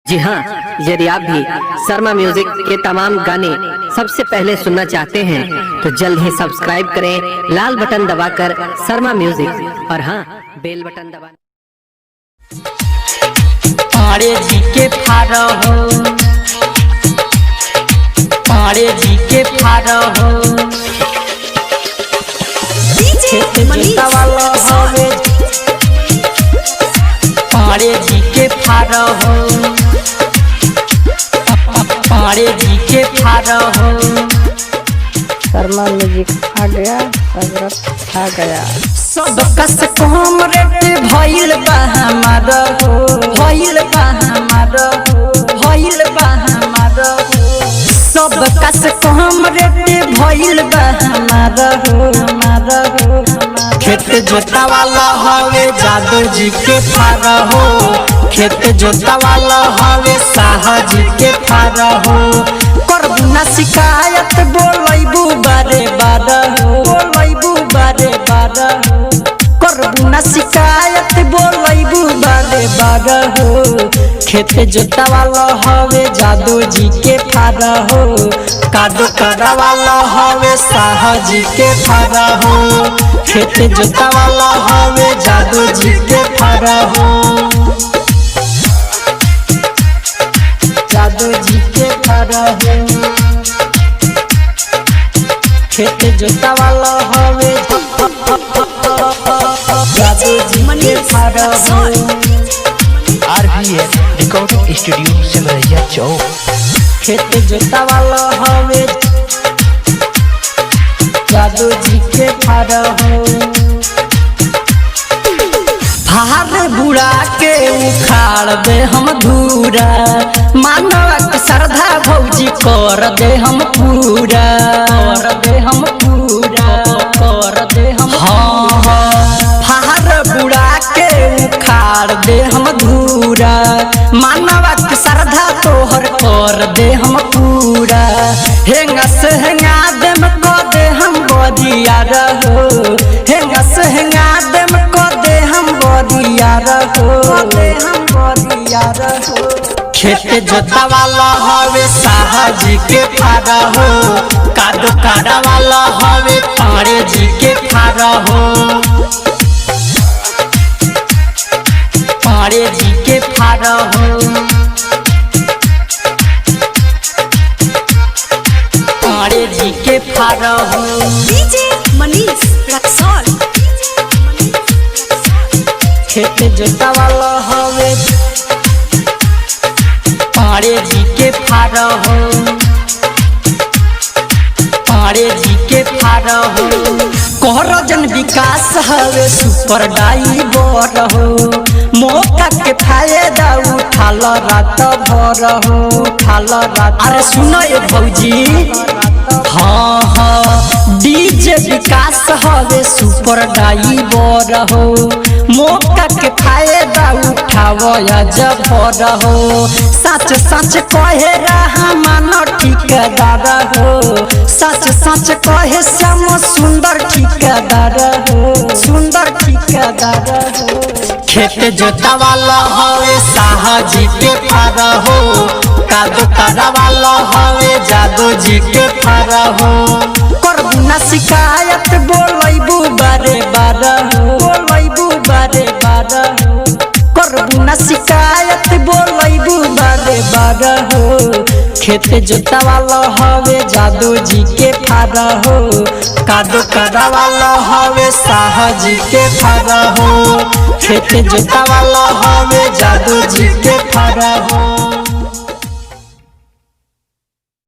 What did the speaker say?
जी हाँ, यदि आप भी शर्मा म्यूजिक के तमाम गाने सबसे पहले सुनना चाहते हैं तो जल्द ही सब्सक्राइब करें लाल बटन दबाकर शर्मा म्यूजिक और हाँ बेल बटन दबा। पाड़े जी के फारा हो, पाड़े जी के फारा हो, वाला हवे पाड़े जी के फारा हो, पाड़े जी के फारा हो। शर्मा म्यूजिक आ गया, सगरत आ गया। सब कस कम रेट भइल बा हमार हो, भइल बा हमार हो, भइल बा हमार हो। सब कस कम रेट भइल बा हमार हो, हमार हो। खेत जोता वाला हवे जादू जी के फारा हो, खेत जोता वाला हवे साहा जी के फारा हो। करबू ना शिकायत बोलैबू बारे बार हो, बोलैबू बारे बार हो। करबू ना शिकायत बोलैबू बारे बार हो। खेत जोता वाला हवे जादू जी के फारा हो, कादो करा वाला हवे साहा जी के फारा हो। खेत जोता वाला हवे जादू जी के फारा हो, जादू जी के फारा हो। खेत जोता वाला हवे जादू जी के फारा हो। RVS रिकॉर्डिंग स्टूडियो सिमरिया चौक। खेत जोता वाला हवे जादू जी के फारा हो। भार बुड़ा के उखाड़ दे हम धूरा, मानव के श्रद्धा भौजी कर दे हम पूरा, कर दे हम पूरा, कर दे हम। हाँ हाँ भार बुड़ा के उखाड़ दे हम धूरा, मानव के श्रद्धा तोहर कर दे हम पूरा। हेंगा से हेंगा देम को दे हम बदिया रहो, हेंगा से हेंगा देम को दे हम बदिया रहो, दे हम बदिया रहो। खेत जोता वाला हवे साहा जी के फारा हो, कादो काड़ा वाला हवे पाड़े जी के फारा हो, पाड़े जी के फारा हो, पाड़े जी के फारा हो। डीजे मनीष रक्सौल। खेत जोता वाला हवे पाड़े जी के फारा हो, पाड़े जी के फारा हो। कोहरजन विकास हवे सुपर डाइवर हो, मौका के फायदा उठाल रात भर हो, उठाल रात। अरे सुनो ये भौजी, हाँ हाँ डीजे विकास हवे सुपर डाइवर हो, मौका के फायदा उठावो जबर हो। सच सच कहे रहा मानो ठिकादार हो, सच सच कहे श्याम सुंदर ठिकादार हो, सुंदर ठिकादार हो। खेत जोता वाला हवे साहा जी के फारा हो, कादो करा वाला हवे जादू जी के फारा हो। करबू ना शिकायत बोलैबू बारे बार हो, बोलैबू बारे बार हो। करबू ना शिकायत बोलैबू बारे बार हो। खेत जोता वाला हवे जादू जी के फारा हो, कादो करा वाला हवे साहा जी के फारा हो। खेत जोता वाला हवे जादू जी के फारा हो।